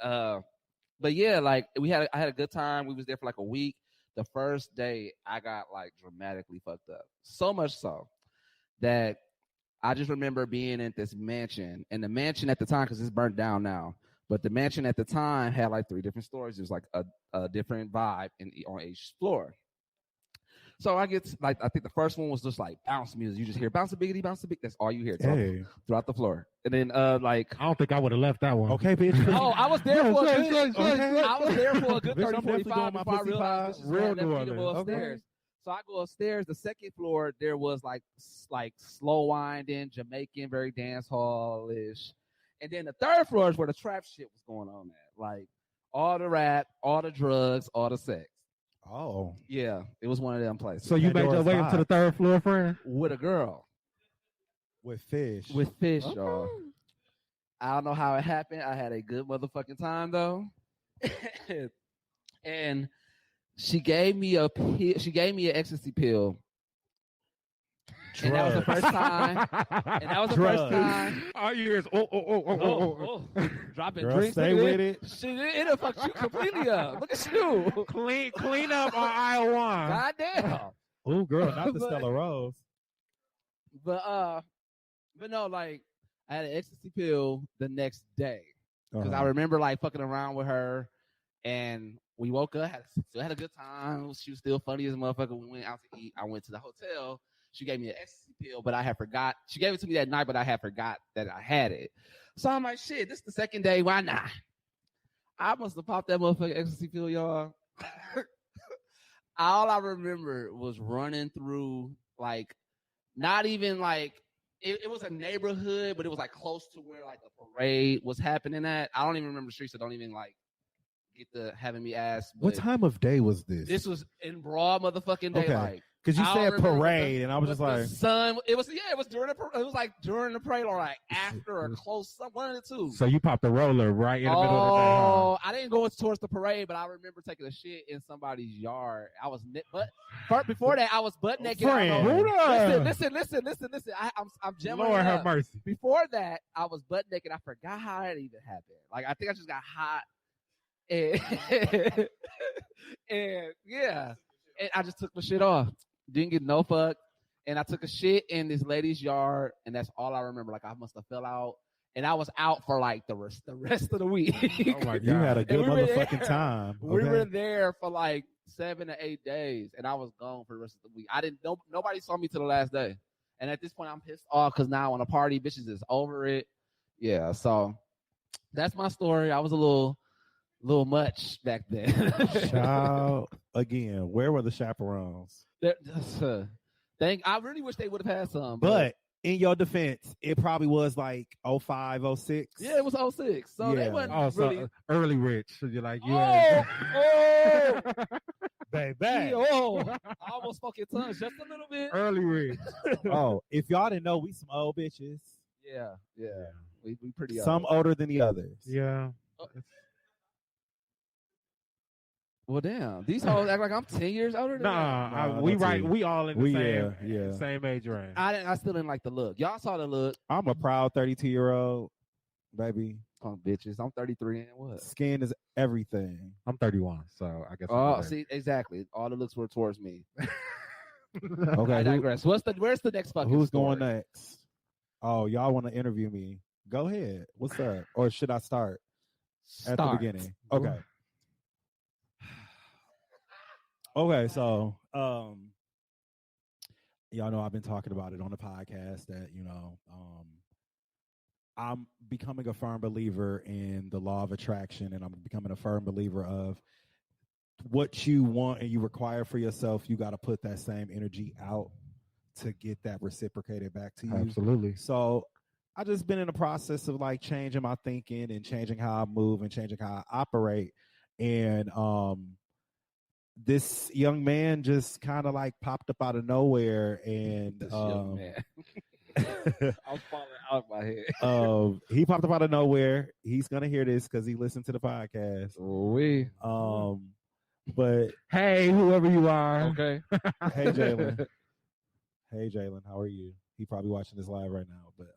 S1: yeah, like I had a good time. We was there for like a week. The first day, I got like dramatically fucked up. So much so that I just remember being in this mansion. And the mansion at the time, because it's burnt down now, but the mansion at the time had like 3 different stories. It was like a different vibe on each floor. So I get like I think the first one was just like bounce music. You just hear bounce a biggity, bounce a big. That's all you hear throughout the floor. And then like
S3: I don't think I would have left that one.
S2: Okay, bitch.
S1: oh, I was there for a good. I was there for a good
S2: Bitch,
S1: 30,
S2: I'm definitely
S1: 45
S2: doing my
S1: before I
S2: pussy
S1: realized
S2: pie.
S3: Real
S1: this
S3: New
S1: is
S3: Orleans.
S1: upstairs. So I go upstairs. The second floor there was like slow winding Jamaican, very dance hall-ish. And then the third floor is where the trap shit was going on at. Like all the rap, all the drugs, all the sex.
S2: Oh.
S1: Yeah, it was one of them places.
S3: So you made your way to the third floor, friend?
S1: With a girl.
S2: With fish.
S1: With fish, y'all. I don't know how it happened. I had a good motherfucking time though. And she gave me a pill. She gave me an ecstasy pill. And that was the first time. And that was the first time.
S3: All you hear is
S1: dropping
S2: Girl,
S1: drinks.
S2: stay with it.
S1: Shit, it'll fuck you completely up. Look at you.
S3: Clean up on aisle one.
S1: Goddamn.
S2: Oh, girl, not the Stella Rose.
S1: But no, like I had an ecstasy pill the next day because I remember like fucking around with her, and we woke up, still had a good time. She was still funny as a motherfucker. We went out to eat. I went to the hotel. She gave me an ecstasy pill, but I had forgot. She gave it to me that night, but I had forgot that I had it. So I'm like, shit, this is the second day. Why not? I must have popped that motherfucking ecstasy pill, y'all. All I remember was running through, like, not even like, it was a neighborhood, but it was like close to where like a parade was happening at. I don't even remember the streets, so don't even like get the having me ask.
S2: What time of day was this?
S1: This was in broad motherfucking daylight.
S2: Okay. Because you said parade, and I was just like,
S1: sun. It was during the. It was like during the parade, or like after or close. One of the two.
S3: So you popped the roller right in the middle of the day.
S1: Oh, I didn't go towards the parade, but I remember taking a shit in somebody's yard. I was, but before that, I was butt naked. Listen. I'm jumping.
S3: Lord have mercy.
S1: Before that, I was butt naked. I forgot how it even happened. Like I think I just got hot, and yeah, and I just took my shit off. Didn't get no fuck, and I took a shit in this lady's yard, and that's all I remember. Like I must have fell out, and I was out for like the rest of the week.
S3: Oh my god,
S2: you had a good motherfucking time.
S1: We were there for like 7 to 8 days, and I was gone for the rest of the week. Nobody saw me till the last day, and at this point, I'm pissed off because now I want to party. Bitches is over it. Yeah, so that's my story. I was a little much back then.
S2: Child, again, where were the chaperones?
S1: I really wish they would have had some.
S2: But in your defense, it probably was like 05, 06.
S1: Yeah, it was 06. So they wasn't really
S3: early rich. So you're like,
S2: baby.
S1: I almost fucking tongues just a little bit.
S3: Early rich.
S2: Oh, if y'all didn't know, we some old bitches.
S1: Yeah. We pretty old.
S2: Some older than the others.
S3: Yeah.
S1: Well, damn. These hoes act like I'm 10 years older than
S3: them. We all in the same age range.
S1: I still didn't like the look. Y'all saw the look.
S2: I'm a proud 32-year-old, baby.
S1: Punk bitches. I'm 33 and what?
S2: Skin is everything.
S3: I'm 31, so I guess.
S1: Oh, see, exactly. All the looks were towards me.
S2: Okay.
S1: I digress. Where's the next fucking
S2: Who's
S1: story?
S2: going next? Oh, y'all want to interview me? Go ahead. What's up? Or should I start at the beginning? Okay. Okay, so y'all know I've been talking about it on the podcast that, I'm becoming a firm believer in the law of attraction, and I'm becoming a firm believer of what you want and you require for yourself, you got to put that same energy out to get that reciprocated back to you.
S3: Absolutely.
S2: So I just been in the process of like changing my thinking and changing how I move and changing how I operate. And this young man just kind of like popped up out of nowhere, and
S1: this young man. I'm falling out of my head.
S2: He popped up out of nowhere. He's gonna hear this because he listened to the podcast. But
S3: hey, whoever you are,
S1: okay.
S2: Hey, Jalen. Hey, Jalen, how are you? He probably watching this live right now, but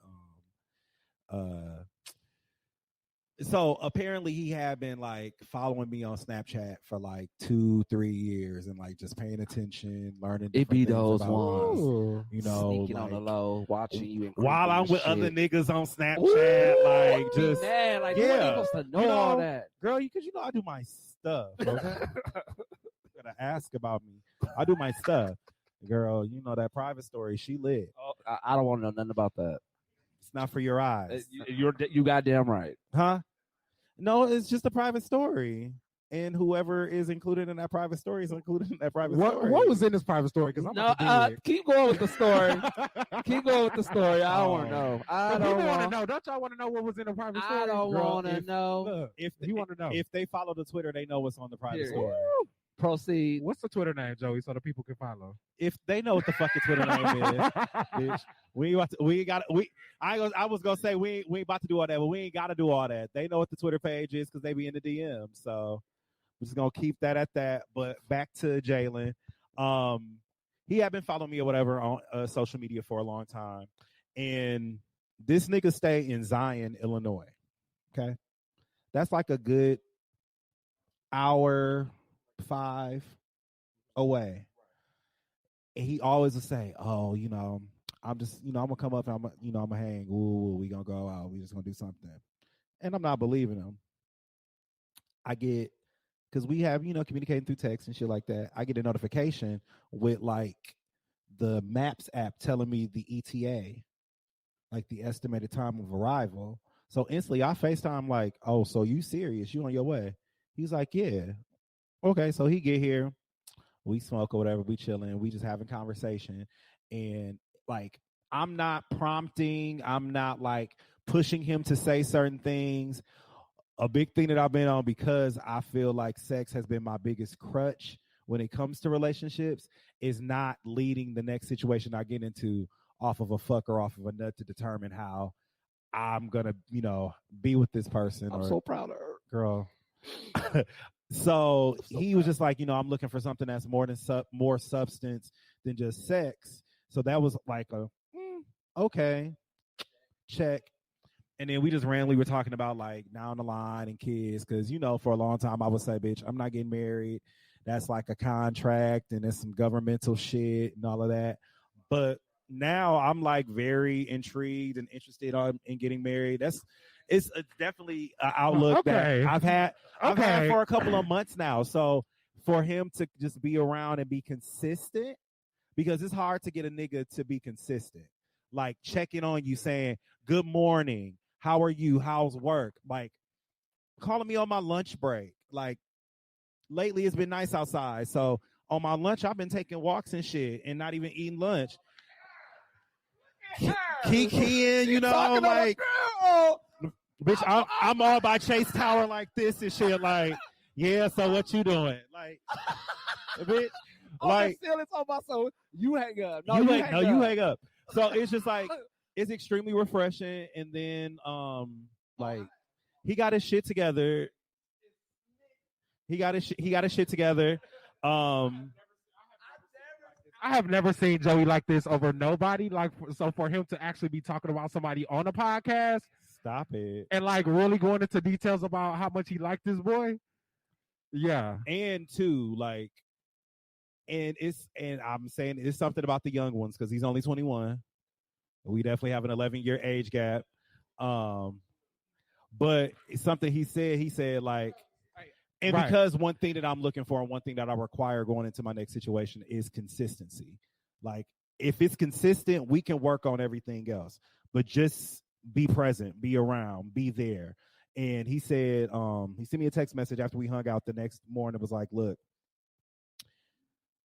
S2: so apparently he had been like following me on Snapchat for like 2-3 years and like just paying attention, learning.
S1: It be those
S2: ones,
S1: sneaking
S2: like,
S1: on the low, watching you
S2: while I'm with other niggas on Snapchat, like just
S1: man, like nobody supposed to know all that,
S2: girl. Because I do my stuff. Okay? You gotta ask about me. I do my stuff. Girl, you know that private story. She lit.
S1: Oh, I don't want to know nothing about that.
S2: It's not for your eyes.
S1: You goddamn right.
S2: Huh? No, it's just a private story. And whoever is included in that private story is included in that private story.
S3: What was in this private story? Because
S1: keep going with the story. Keep going with the story. I don't want to know.
S3: I don't want to know. Don't y'all want to know what was in the private story?
S1: I don't want to know.
S3: Look, if you want to know,
S2: if they follow the Twitter, they know what's on the private story.
S1: Proceed.
S3: What's the Twitter name, Joey, so the people can follow?
S2: If they know what the fucking Twitter name is, bitch, I was gonna say we ain't about to do all that, but we ain't gotta do all that. They know what the Twitter page is because they be in the DM. So we're just gonna keep that at that. But back to Jalen. He had been following me or whatever on social media for a long time, and this nigga stay in Zion, Illinois. Okay, that's like a good hour 5 away. And he always would say, "Oh, you know, I'm just, you know, I'm gonna come up and I'm gonna hang. Ooh, we gonna go out. We just gonna do something." And I'm not believing him. I get, because we have, you know, communicating through text and shit like that. I get a notification with like the Maps app telling me the ETA, like the estimated time of arrival. So instantly I FaceTime like, "Oh, so you serious? You on your way?" He's like, "Yeah." Okay, so he get here, we smoke or whatever, we chilling, we just having conversation, and like I'm not prompting, I'm not like pushing him to say certain things. A big thing that I've been on, because I feel like sex has been my biggest crutch when it comes to relationships, is not leading the next situation I get into off of a fuck or off of a nut to determine how I'm gonna, you know, be with this person.
S1: I'm so proud of her,
S2: girl. So he was just like, you know, I'm looking for something that's more than more substance than just sex. So that was like a okay, check. And then we just randomly were talking about like down the line and kids, because you know, for a long time I would say, "Bitch, I'm not getting married. That's like a contract and there's some governmental shit and all of that." But now I'm like very intrigued and interested in getting married. It's definitely an outlook that I've had for a couple of months now. So for him to just be around and be consistent, because it's hard to get a nigga to be consistent, like checking on you, saying good morning, how are you, how's work, like calling me on my lunch break. Like lately it's been nice outside, so on my lunch I've been taking walks and shit and not even eating lunch. Kikiing, you know, like, bitch, I'm all by Chase Tower like this and shit. Like, yeah, so what you doing? Like, bitch, like,
S1: still it's all about, so you hang up.
S2: You hang up. So it's just like, it's extremely refreshing. And then, like, he got his shit together. He got his shit together.
S3: I have never seen Joey like this over nobody. Like, so for him to actually be talking about somebody on a podcast,
S2: stop it,
S3: and like really going into details about how much he liked this boy. Yeah,
S2: and too, like, and I'm saying it's something about the young ones because he's only 21. We definitely have an 11-year age gap. But it's something he said like. And right. Because one thing that I'm looking for and one thing that I require going into my next situation is consistency. Like, if it's consistent, we can work on everything else. But just be present, be around, be there. And he said, he sent me a text message after we hung out the next morning. It was like, look,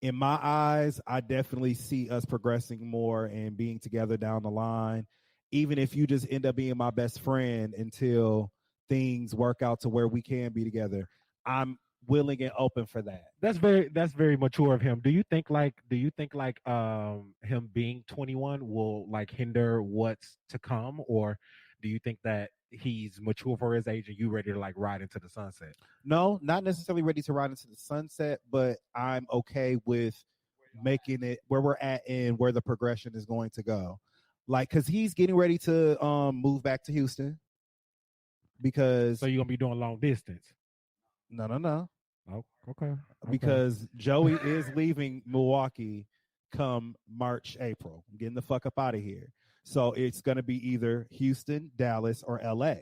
S2: in my eyes, I definitely see us progressing more and being together down the line. Even if you just end up being my best friend until things work out to where we can be together, I'm willing and open for that.
S3: That's very mature of him. Do you think like him being 21 will like hinder what's to come, or do you think that he's mature for his age and you ready to like ride into the sunset?
S2: No, not necessarily ready to ride into the sunset, but I'm okay with making it where we're at and where the progression is going to go. Like, cause he's getting ready to move back to Houston. Because
S3: so you're gonna be doing long distance.
S2: No.
S3: Oh, okay.
S2: Because Joey is leaving Milwaukee come March, April. I'm getting the fuck up out of here. So it's going to be either Houston, Dallas, or LA.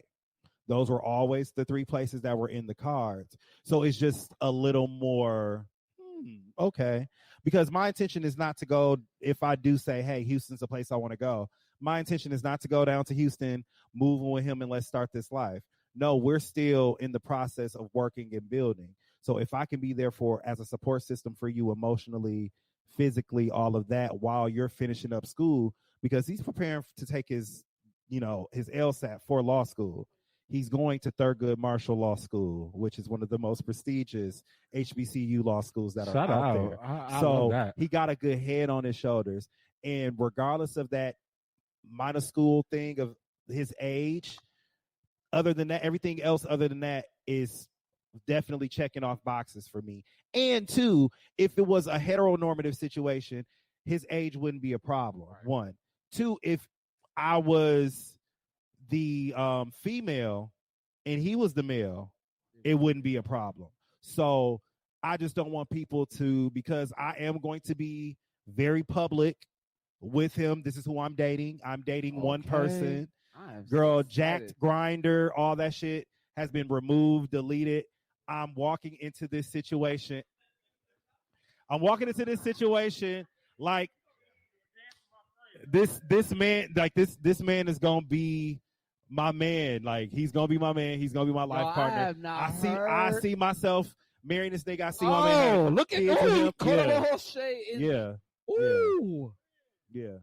S2: Those were always the three places that were in the cards. So it's just a little more, okay. because my intention is not to go. If I do say, hey, Houston's a place I want to go, my intention is not to go down to Houston, move with him, and let's start this life. No, we're still in the process of working and building. So if I can be there as a support system for you emotionally, physically, all of that while you're finishing up school, because he's preparing to take his LSAT for law school. He's going to Thurgood Marshall Law School, which is one of the most prestigious HBCU law schools that are out there.
S3: I
S2: so
S3: love that.
S2: He got a good head on his shoulders. And regardless of that minor school thing of his age, other than that, everything else other than that is definitely checking off boxes for me. And two, if it was a heteronormative situation, his age wouldn't be a problem. Right. One. Two, if I was the female and he was the male, it wouldn't be a problem. So I just don't want people to, because I am going to be very public with him. This is who I'm dating. I'm dating one person. Girl, jacked, grinder, all that shit has been removed, deleted. I'm walking into this situation like this man, like this man is gonna be my man. Like he's gonna be my man. He's gonna be my life partner. I see myself marrying this nigga. I see my man.
S1: Oh, look at him.
S2: Yeah.
S1: Ooh.
S2: Yeah.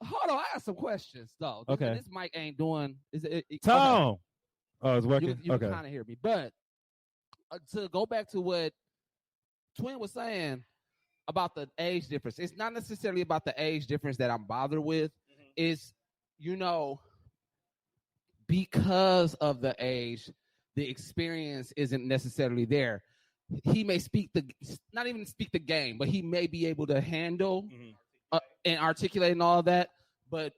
S1: Hold on, I got some questions though.
S2: Okay.
S1: This mic ain't doing. Is it?
S2: Tom.
S1: Okay.
S2: Oh, it's working.
S1: You can kind of hear me, but to go back to what Twin was saying about the age difference, it's not necessarily about the age difference that I'm bothered with. Mm-hmm. It's, because of the age, the experience isn't necessarily there. He may not even speak the game, but he may be able to handle and articulate and all of that. But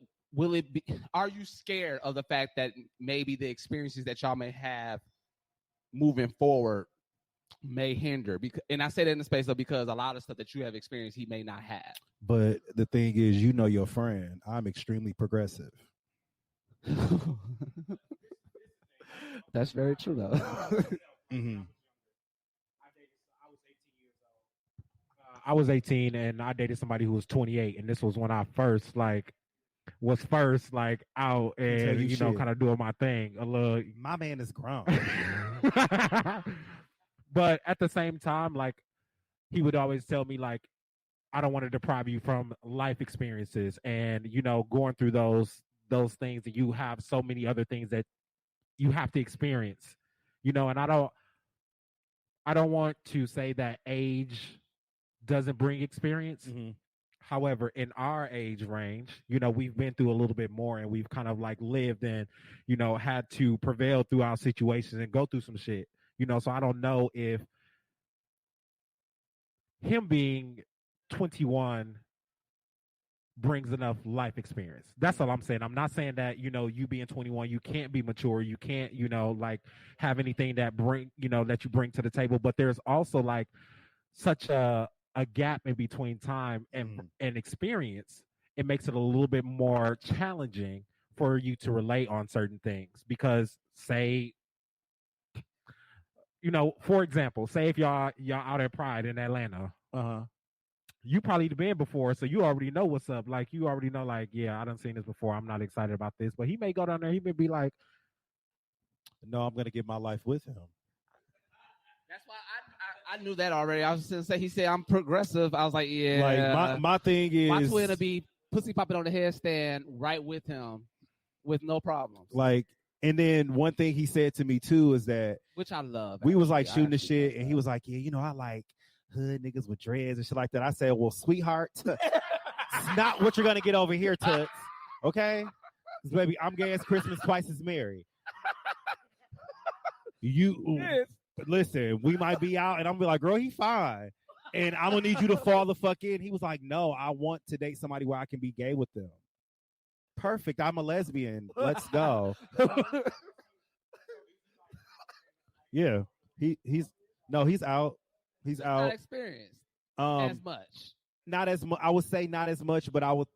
S1: are you scared of the fact that maybe the experiences that y'all may have moving forward may hinder? And I say that in the space of because a lot of stuff that you have experienced, he may not have.
S2: But the thing is, your friend, I'm extremely progressive.
S1: That's very true, though.
S2: Mm-hmm.
S3: I was 18 and I dated somebody who was 28, and this was when I was first out and kind of doing my thing.
S2: My man is grown.
S3: But at the same time, he would always tell me I don't want to deprive you from life experiences and going through those things, and you have so many other things that you have to experience, and I don't want to say that age doesn't bring experience. Mm-hmm. However, in our age range, we've been through a little bit more, and we've kind of lived and, had to prevail through our situations and go through some shit, so I don't know if him being 21 brings enough life experience. That's all I'm saying. I'm not saying that, you being 21, you can't be mature. You can't, have anything that that you bring to the table, but there's also such a gap in between time and experience. It makes it a little bit more challenging for you to relate on certain things because say, for example, say if y'all out at Pride in Atlanta, you probably been before, so you already know what's up. You already know, yeah, I done seen this before. I'm not excited about this, but he may go down there. He may be like,
S2: no, I'm going to get my life with him.
S1: That's why I knew that already. I was going to say, he said I'm progressive. I was like, yeah.
S2: My thing is,
S1: my twin to be pussy popping on the headstand right with him with no problems.
S2: And then one thing he said to me too is that,
S1: which I love.
S2: We was shooting the shit, and he was like, yeah, I like hood niggas with dreads and shit like that. I said, well, sweetheart, it's not what you're gonna get over here, Toots. Okay, baby, I'm gay as Christmas, twice as merry. Listen, we might be out, and I'm gonna be like, girl, he fine, and I'm gonna need you to fall the fuck in. He was like, no, I want to date somebody where I can be gay with them. Perfect. I'm a lesbian. Let's go. Yeah, he's out. He's out.
S1: Not experienced as much.
S2: Not as much. I would say not as much, but I would,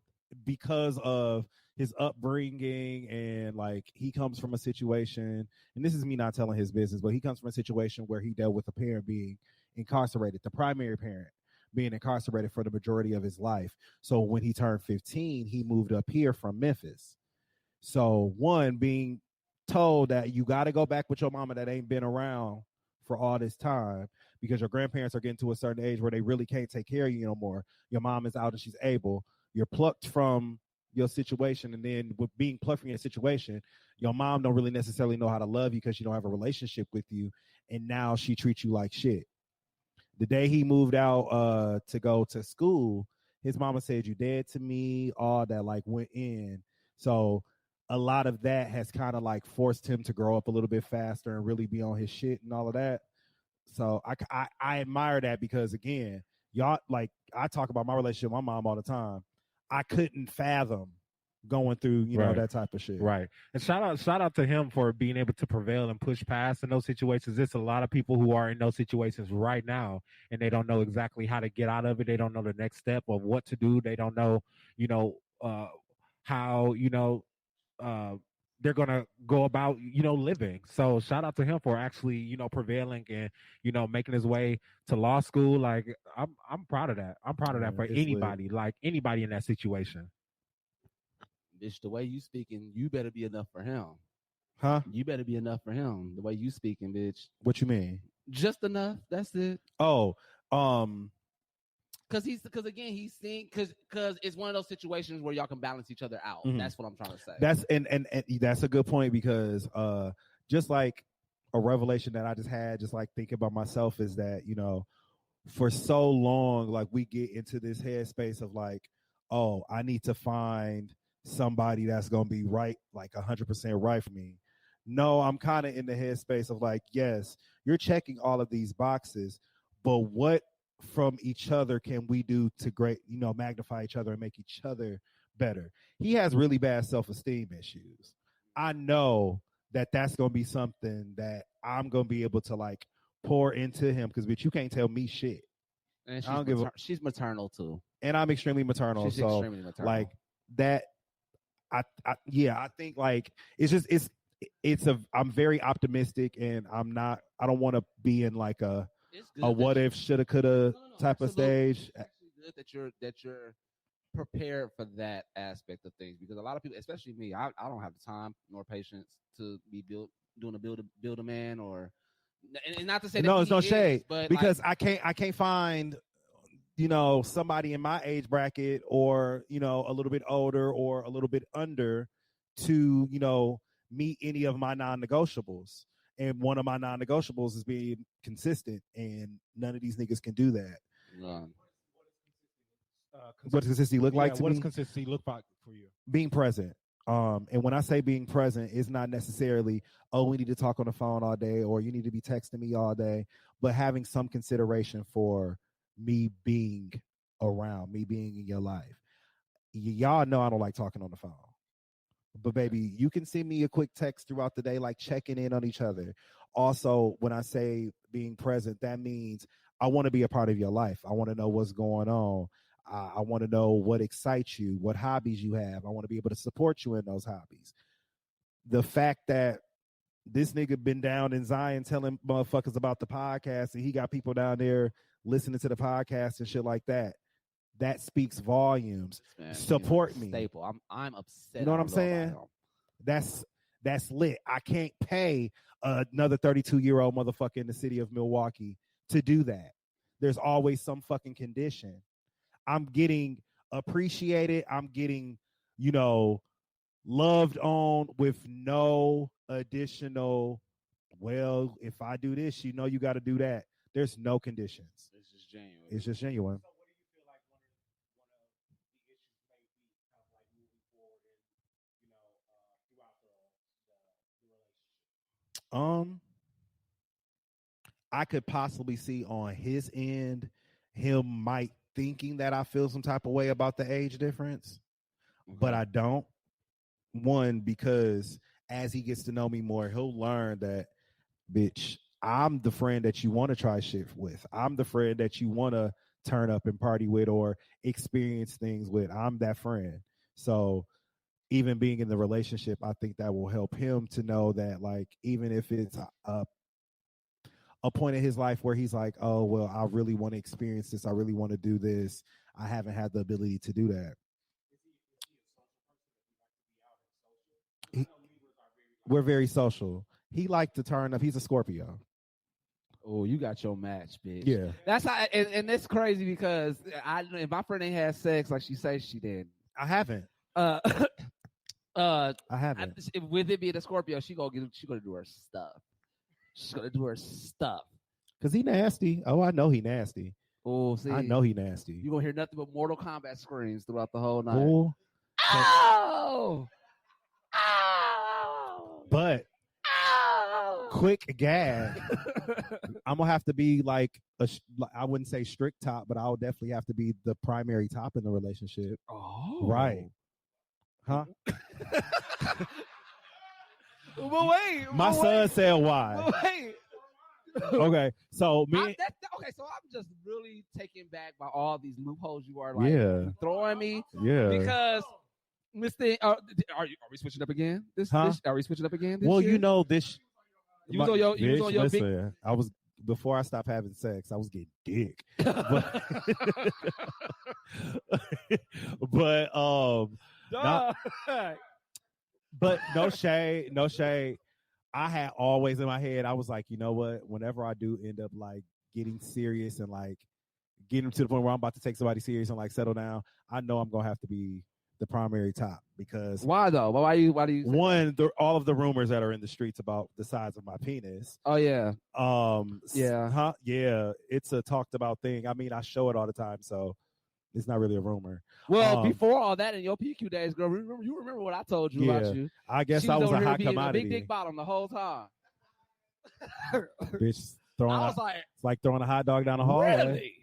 S2: because of his upbringing and he comes from a situation, and this is me not telling his business, but he comes from a situation where he dealt with a parent being incarcerated, the primary parent being incarcerated for the majority of his life. So when he turned 15, he moved up here from Memphis. So one, being told that you got to go back with your mama that ain't been around for all this time because your grandparents are getting to a certain age where they really can't take care of you no more. Your mom is out and she's able. You're plucked from your situation, and then with being plucked from your situation, your mom don't really necessarily know how to love you because she don't have a relationship with you, and now she treats you like shit. The day he moved out to go to school, his mama said, "You dead to me," all that like went in. So a lot of that has kind of like forced him to grow up a little bit faster and really be on his shit and all of that. So I admire that because, again, y'all, like, I talk about my relationship with my mom all the time. I couldn't fathom going through,
S3: Right.
S2: that type of shit.
S3: Right. And shout out to him for being able to prevail and push past in those situations. There's a lot of people who are in those situations right now and they don't know exactly how to get out of it. They don't know the next step of what to do. They don't know, how, they're going to go about, living. So shout out to him for actually, prevailing and, making his way to law school. Like, I'm proud of that. I'm proud of that for anybody, lit. Like anybody in that situation.
S1: Bitch, the way you speaking, you better be enough for him.
S2: Huh?
S1: You better be enough for him. The way you speaking, bitch.
S2: What you mean?
S1: Just enough. That's it.
S2: Oh,
S1: because it's one of those situations where y'all can balance each other out. Mm-hmm. That's what I'm trying to say.
S2: That's and that's a good point because just like a revelation that I just had, just like thinking about myself, is that for so long, like, we get into this headspace of like, oh, I need to find somebody that's gonna be right, like 100% right for me. No, I'm kind of in the headspace of like, yes, you're checking all of these boxes, but what from each other can we do to magnify each other and make each other better? He has really bad self-esteem issues. I know that that's going to be something that I'm going to be able to like pour into him because, bitch, you can't tell me shit.
S1: And she's maternal too.
S2: And I'm extremely maternal.
S1: She's extremely maternal.
S2: Like that, I think like I'm very optimistic, and I don't want to be in like a what if, shoulda, coulda type of stage.
S1: It's actually good that you're prepared for that aspect of things, because a lot of people, especially me, I don't have the time nor patience to be doing a build a man, or and not to say that
S2: no, it's no shade,
S1: but
S2: because like, I can't find somebody in my age bracket or a little bit older or a little bit under to meet any of my non-negotiables. And one of my non-negotiables is being consistent, and none of these niggas can do that. What does consistency look like to me?
S3: What does consistency look like for you?
S2: Being present. And when I say being present, it's not necessarily, oh, we need to talk on the phone all day, or you need to be texting me all day, but having some consideration for me being around, me being in your life. Y'all know I don't like talking on the phone. But baby, you can send me a quick text throughout the day, like checking in on each other. Also, when I say being present, that means I want to be a part of your life. I want to know what's going on. I want to know what excites you, what hobbies you have. I want to be able to support you in those hobbies. The fact that this nigga been down in Zion telling motherfuckers about the podcast, and he got people down there listening to the podcast and shit like that. That speaks volumes. Man, support me.
S1: Staple. I'm upset.
S2: You know what I'm saying? That's lit. I can't pay another 32-year-old motherfucker in the city of Milwaukee to do that. There's always some fucking condition. I'm getting appreciated. I'm getting, loved on with no additional, well, if I do this, you got to do that. There's no conditions.
S1: It's just genuine.
S2: It's just genuine. I could possibly see on his end him might thinking that I feel some type of way about the age difference, but I don't. One, because as he gets to know me more, he'll learn that, bitch, I'm the friend that you want to try shit with. I'm the friend that you want to turn up and party with or experience things with. I'm that friend. So even being in the relationship, I think that will help him to know that, like, even if it's a point in his life where he's like, oh, well, I really want to experience this. I really want to do this. I haven't had the ability to do that. We're very social. He liked to turn up. He's a Scorpio.
S1: Oh, you got your match, bitch.
S2: Yeah.
S1: That's how, and it's crazy because if my friend ain't had sex like she says she did.
S2: I haven't.
S1: I
S2: haven't.
S1: With it being a Scorpio, she gonna do her stuff. She's gonna do her stuff.
S2: Cause he nasty. Oh, I know he nasty.
S1: Oh, see,
S2: I know he nasty.
S1: You gonna hear nothing but Mortal Kombat screams throughout the whole night.
S2: Oh.
S1: Oh.
S2: But quick gag. I'm gonna have to be like I wouldn't say strict top, but I'll definitely have to be the primary top in the relationship.
S1: Oh,
S2: right. Huh?
S1: But wait.
S2: My son said why.
S1: But wait.
S2: Okay, so me.
S1: Okay, so I'm just really taken back by all these loopholes you are throwing me.
S2: Yeah.
S1: Because Mr. Are we switching up again? Are we switching up again?
S2: Well,
S1: year?
S2: You know this.
S1: You was on your
S2: listen, big. I was before I stopped having sex. I was getting dick. But no shade. I had always in my head, I was like, you know what? Whenever I do end up like getting serious and like getting to the point where I'm about to take somebody serious and like settle down, I know I'm gonna have to be the primary top. Because
S1: why though? Why do you
S2: one, all of the rumors that are in the streets about the size of my penis.
S1: Oh yeah.
S2: Yeah. Yeah. It's a talked about thing. I mean, I show it all the time, so it's not really a rumor.
S1: Well, before all that in your PQ days, girl, you remember what I told you about you.
S2: I guess I was a hot commodity.
S1: Big dick bottom the whole time.
S2: Bitch throwing
S1: it's
S2: like throwing a hot dog down the hall.
S1: Really?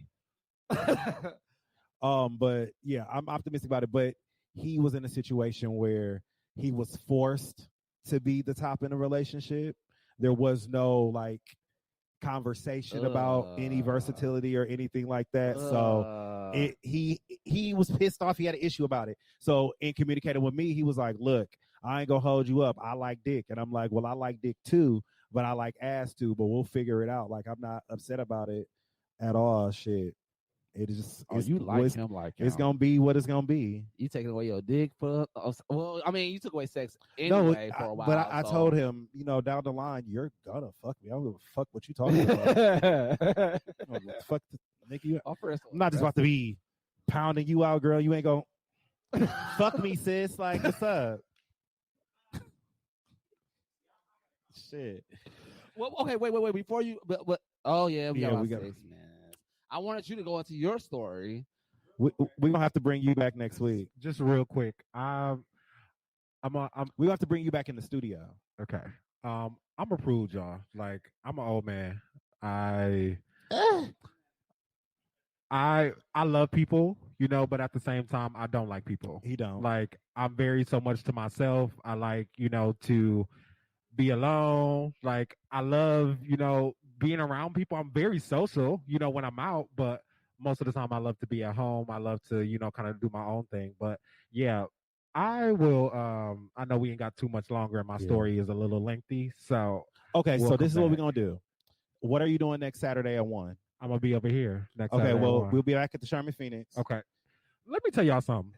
S2: But yeah, I'm optimistic about it. But he was in a situation where he was forced to be the top in a relationship. There was no like conversation about any versatility or anything like that. So he was pissed off. He had an issue about it. So in communicating with me, he was like, look, I ain't gonna hold you up. I like dick. And I'm like, well, I like dick too, but I like ass too, but we'll figure it out. Like, I'm not upset about it at all. Shit. It is.
S1: You like him like him.
S2: It's gonna be what it's gonna be.
S1: You taking away your dick for? Well, I mean, you took away sex anyway for a while.
S2: But I told him, down the line, you're gonna fuck me. I don't give a fuck what you talking about. Fuck, nigga. I'm not just about to be pounding you out, girl. You ain't gonna fuck me, sis. Like, what's up? Shit.
S1: Well, okay, wait. Before you, but oh yeah, we got sex, man. I wanted you to go into your story.
S2: We're gonna have to bring you back next week.
S3: Just real quick, we
S2: have to bring you back in the studio.
S3: Okay. I'm a prude, y'all. Like, I'm an old man. I love people, but at the same time, I don't like people.
S2: He don't.
S3: Like, I'm very so much to myself. I like, to be alone. Like, I love, being around people. I'm very social, when I'm out, but most of the time I love to be at home. I love to, kind of do my own thing. But yeah, I will, I know we ain't got too much longer and my story is a little lengthy. So,
S2: okay. So this is what we're going to do. What are you doing next Saturday at 1?
S3: I'm going to be over here next
S2: Saturday.
S3: Okay.
S2: Well, we'll be back at the Sherman Phoenix.
S3: Okay. Let me tell y'all something.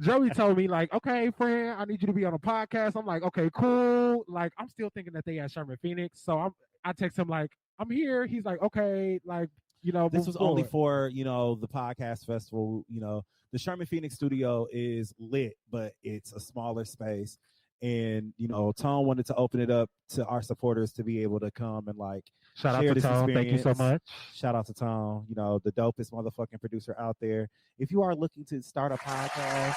S3: Joey told me, like, okay, friend, I need you to be on a podcast. I'm like, okay, cool. Like, I'm still thinking that they at Sherman Phoenix. So I text him like, I'm here. He's like, okay, like,
S2: this was only for, the podcast festival. The Sherman Phoenix studio is lit, but it's a smaller space. And, Tone wanted to open it up to our supporters to be able to come and like
S3: shout out to Tone. Thank you so much.
S2: Shout out to Tone, the dopest motherfucking producer out there. If you are looking to start a podcast,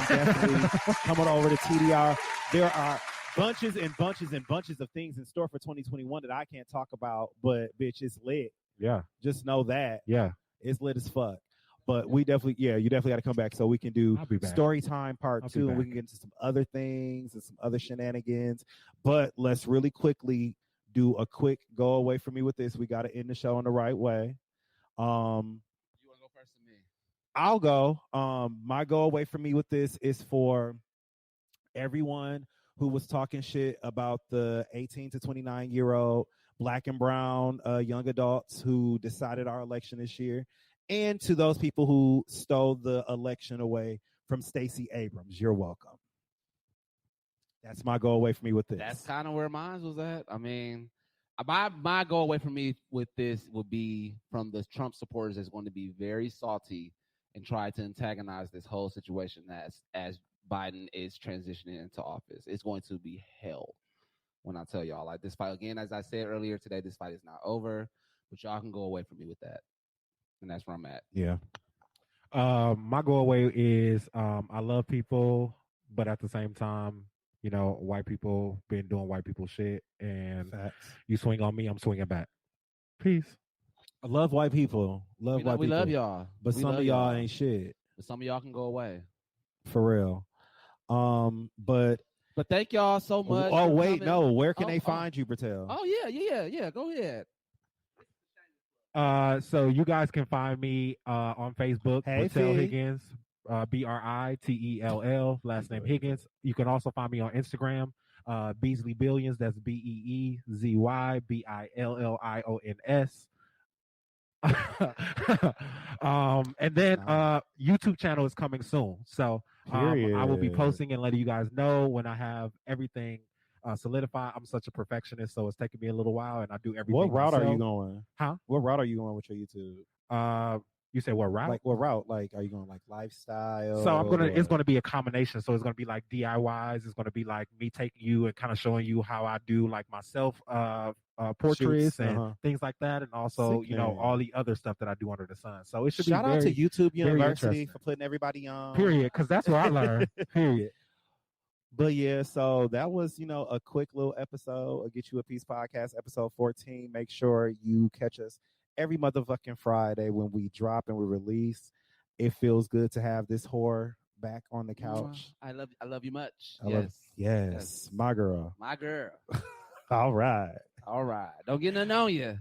S2: definitely come on over to TDR. There are bunches and bunches and bunches of things in store for 2021 that I can't talk about, but bitch, it's lit.
S3: Yeah.
S2: Just know that.
S3: Yeah.
S2: It's lit as fuck. But we definitely, you definitely got to come back so we can do story time part 2, and we can get into some other things and some other shenanigans. But let's really quickly do a quick go away from me with this. We got to end the show in the right way.
S1: You want to go first or me?
S2: I'll go. My go away from me with this is for everyone who was talking shit about the 18 to 29-year-old Black and brown young adults who decided our election this year, and to those people who stole the election away from Stacey Abrams. You're welcome. That's my go away for me with this.
S1: That's kind of where mine was at. I mean, my go away from me with this would be from the Trump supporters that's going to be very salty and try to antagonize this whole situation as Biden is transitioning into office. It's going to be hell when I tell y'all. Like, this fight, again, as I said earlier today, this fight is not over, but y'all can go away from me with that. And that's where I'm at.
S2: Yeah.
S3: My go away is I love people, but at the same time, you know, white people been doing white people shit, and
S2: Facts.
S3: You swing on me, I'm swinging back. Peace.
S2: I love white people. Love white people.
S1: We love y'all.
S2: But some of y'all ain't shit.
S1: But some of y'all can go away.
S2: For real. But
S1: thank y'all so much.
S2: Oh, wait, no. Where can they find you, Bertel?
S1: Oh, yeah. Go ahead.
S3: So you guys can find me on Facebook, Bertel Higgins, Britell, last name Higgins. You can also find me on Instagram, Beasley Billions. That's BeeZy BILLIONS. And then YouTube channel is coming soon. So I will be posting and letting you guys know when I have everything solidified. I'm such a perfectionist, so it's taking me a little while, and I do everything.
S2: What route
S3: myself.
S2: are you going?
S3: Huh?
S2: What route are you going with your YouTube?
S3: You say what route?
S2: Like what route? Like, are you going like lifestyle?
S3: So it's gonna be a combination. So it's gonna be like DIYs. It's gonna be like me taking you and kind of showing you how I do like myself portraits and things like that, and also all the other stuff that I do under the sun. So it should
S2: shout
S3: be
S2: out to YouTube University for putting everybody on.
S3: Period, because that's where I learned. Period.
S2: But yeah, so that was, a quick little episode of Get You a Piece podcast, episode 14. Make sure you catch us every motherfucking Friday when we drop and we release. It feels good to have this whore back on the couch.
S1: I love you much.
S2: Yes. My girl.
S1: My girl.
S2: All right.
S1: Don't get nothing on you.